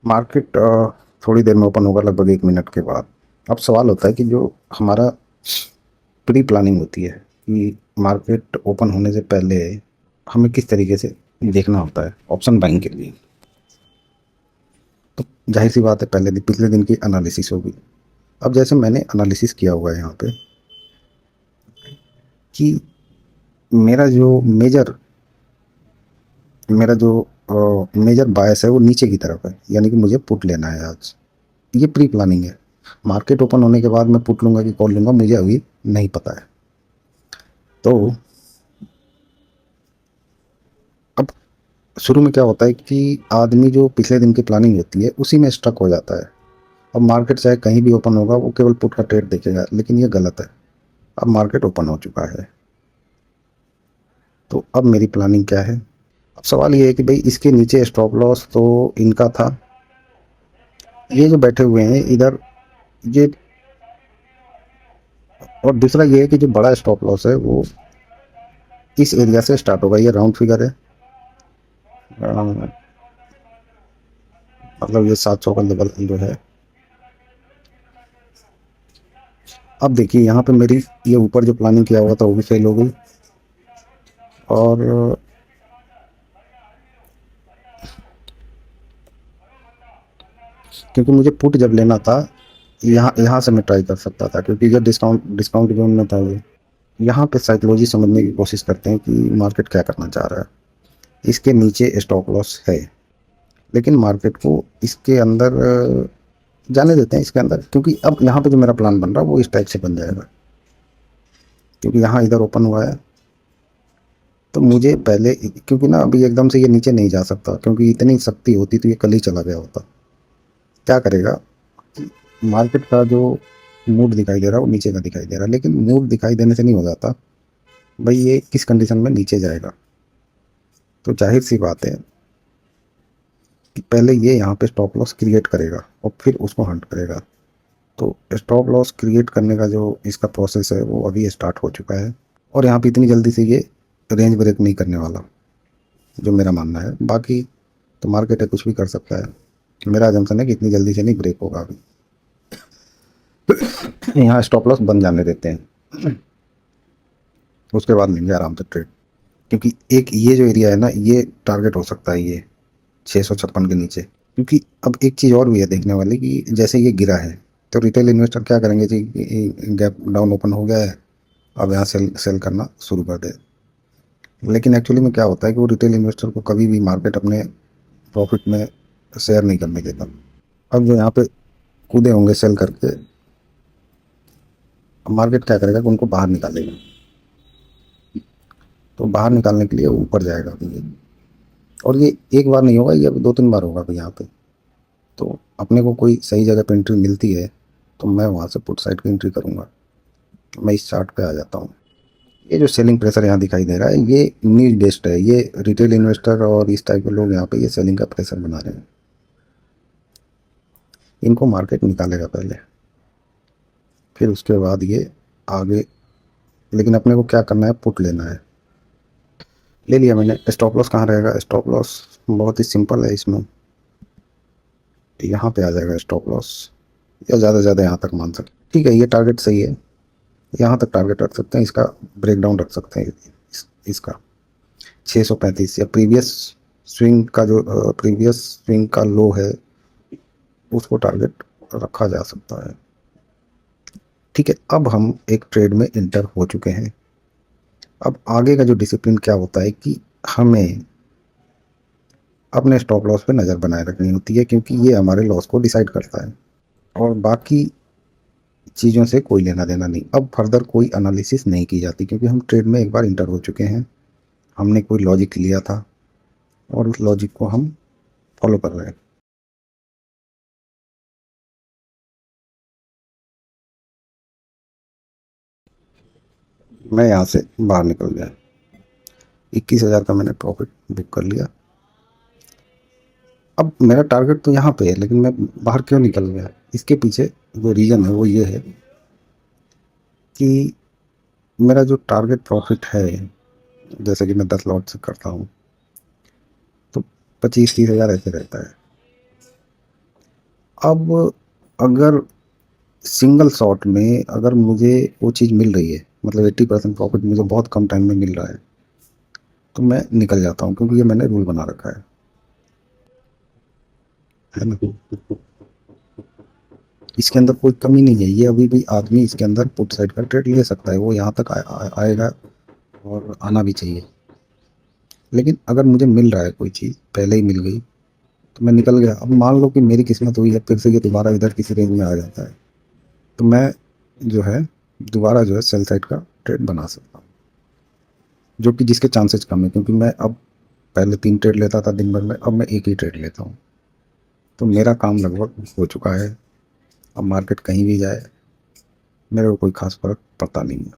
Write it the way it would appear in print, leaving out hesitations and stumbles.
Market थोड़ी देर में open होगा, लगभग 1 मिनट के बाद। अब सवाल होता है कि जो हमारा प्री प्लानिंग होती है कि मार्केट ओपन होने से पहले हमें किस तरीके से देखना होता है ऑप्शन बाइंग के लिए। तो जाहिर सी बात है, पहले दिन पिछले दिन की एनालिसिस होगी। अब जैसे मैंने एनालिसिस किया हुआ है यहाँ पे कि मेरा जो मेजर मेरा जो मेजर बायस है वो नीचे की तरफ है, यानी कि मुझे पुट लेना है आज। ये प्री प्लानिंग है। मार्केट ओपन होने के बाद मैं पुट लूंगा कि कॉल लूंगा, मुझे अभी नहीं पता है। तो अब शुरू में क्या होता है कि आदमी जो पिछले दिन की प्लानिंग होती है उसी में स्टक हो जाता है। अब मार्केट चाहे कहीं भी ओपन होगा, वो केवल पुट का ट्रेड देखेगा, लेकिन ये गलत है। अब मार्केट ओपन हो चुका है, तो अब मेरी प्लानिंग क्या है। अब सवाल ये है कि भाई इसके नीचे स्टॉप लॉस तो इनका था, ये जो बैठे हुए हैं इधर, ये। और दूसरा ये है कि जो बड़ा स्टॉप लॉस है वो इस एरिया से स्टार्ट होगा। ये राउंड फिगर है, मतलब ये 700 का लेवल जो है। अब देखिए यहाँ पे मेरी ये ऊपर जो प्लानिंग किया हुआ था वो भी फेल हो गई। और क्योंकि मुझे पुट जब लेना था, यहाँ यहाँ से मैं ट्राई कर सकता था, क्योंकि ये डिस्काउंट डिस्काउंट जोन में था। ये यहाँ पे साइकोलॉजी समझने की कोशिश करते हैं कि मार्केट क्या करना चाह रहा है। इसके नीचे स्टॉप लॉस है, लेकिन मार्केट को इसके अंदर जाने देते हैं, इसके अंदर। क्योंकि अब यहाँ पे जो मेरा प्लान बन रहा है वो इस टाइप से बन जाएगा, क्योंकि यहाँ इधर ओपन हुआ है। तो मुझे पहले, क्योंकि ना अभी एकदम से ये नीचे नहीं जा सकता, क्योंकि इतनी शक्ति होती तो ये कल ही चला गया होता। क्या करेगा, मार्केट का जो मूड दिखाई दे रहा है वो नीचे का दिखाई दे रहा है, लेकिन मूड दिखाई देने से नहीं हो जाता भाई ये किस कंडीशन में नीचे जाएगा। तो जाहिर सी बात है कि पहले ये यहाँ पे स्टॉप लॉस क्रिएट करेगा और फिर उसको हंट करेगा। तो स्टॉप लॉस क्रिएट करने का जो इसका प्रोसेस है वो अभी स्टार्ट हो चुका है। और यहाँ पे इतनी जल्दी से ये रेंज ब्रेक नहीं करने वाला, जो मेरा मानना है। बाकी तो मार्केट है, कुछ भी कर सकता है। मेरा जमसन है कि इतनी जल्दी से नहीं ब्रेक होगा अभी। यहाँ स्टॉप लॉस बन जाने देते हैं, उसके बाद लेंगे आराम से ट्रेड। क्योंकि एक ये जो एरिया है ना, ये टारगेट हो सकता है, ये 656 के नीचे। क्योंकि अब एक चीज़ और भी है देखने वाली कि जैसे ये गिरा है तो रिटेल इन्वेस्टर क्या करेंगे जी, गैप डाउन ओपन हो गया है, अब यहाँ सेल सेल करना शुरू कर दे। लेकिन एक्चुअली में क्या होता है कि वो रिटेल इन्वेस्टर को कभी भी मार्केट अपने प्रॉफिट में शेयर नहीं करने देता। अब जो यहाँ पे कूदे होंगे सेल करके, अब मार्केट क्या करेगा कि उनको बाहर निकालेगा। तो बाहर निकालने के लिए ऊपर जाएगा अभी ये। और ये एक बार नहीं होगा, ये अब 2-3 बार होगा अभी यहाँ पे। तो अपने को कोई सही जगह पे एंट्री मिलती है तो मैं वहाँ से पुट साइड की एंट्री करूँगा। मैं इस चार्ट पे आ जाता हूँ। ये जो सेलिंग प्रेशर यहाँ दिखाई दे रहा है ये न्यूज बेस्ड है। ये रिटेल इन्वेस्टर और इस टाइप के लोग यहाँ पे ये सेलिंग का प्रेशर बना रहे हैं। इनको मार्केट निकालेगा पहले, फिर उसके बाद ये आगे। लेकिन अपने को क्या करना है, पुट लेना है। ले लिया मैंने। स्टॉप लॉस कहाँ रहेगा, स्टॉप लॉस बहुत ही सिंपल है इसमें। यहाँ पे आ जाएगा स्टॉप लॉस, या ज़्यादा से ज़्यादा यहाँ तक मान सकते। ठीक है, ये टारगेट सही है, यहाँ तक टारगेट रख सकते हैं। इसका ब्रेक डाउन रख सकते हैं। इसका 635 या प्रीवियस स्विंग का लो है, उसको टारगेट रखा जा सकता है। ठीक है, अब हम एक ट्रेड में इंटर हो चुके हैं। अब आगे का जो डिसिप्लिन क्या होता है कि हमें अपने स्टॉप लॉस पे नज़र बनाए रखनी होती है, क्योंकि ये हमारे लॉस को डिसाइड करता है। और बाकी चीज़ों से कोई लेना देना नहीं। अब फर्दर कोई एनालिसिस नहीं की जाती, क्योंकि हम ट्रेड में एक बार इंटर हो चुके हैं। हमने कोई लॉजिक लिया था और उस लॉजिक को हम फॉलो कर रहे हैं। मैं यहाँ से बाहर निकल गया, 21,000 का मैंने प्रॉफिट बुक कर लिया। अब मेरा टारगेट तो यहाँ पे है, लेकिन मैं बाहर क्यों निकल गया, इसके पीछे जो रीज़न है वो ये है कि मेरा जो टारगेट प्रॉफिट है, जैसे कि मैं 10 लॉट से करता हूँ, तो 25-30 हज़ार ऐसे रहता है। अब अगर सिंगल शॉट में अगर मुझे वो चीज़ मिल रही है, मतलब 80% प्रॉफिट मुझे बहुत कम टाइम में मिल रहा है, तो मैं निकल जाता हूँ, क्योंकि ये मैंने रूल बना रखा है ना। इसके अंदर कोई कमी नहीं है, ये अभी भी आदमी इसके अंदर पुट साइड का ट्रेड ले सकता है, वो यहाँ तक आएगा और आना भी चाहिए। लेकिन अगर मुझे मिल रहा है कोई चीज़ पहले ही मिल गई, तो मैं निकल गया। अब मान लो कि मेरी किस्मत हुई है, फिर से ये दोबारा इधर किसी रेंज में आ जाता है, तो मैं जो है दोबारा जो है सेल साइड का ट्रेड बना सकता हूँ, जो कि जिसके चांसेस कम है, क्योंकि मैं अब पहले 3 ट्रेड लेता था दिन भर में, अब मैं एक ही ट्रेड लेता हूँ। तो मेरा काम लगभग हो चुका है। अब मार्केट कहीं भी जाए मेरे को कोई खास फर्क पड़ता नहीं है।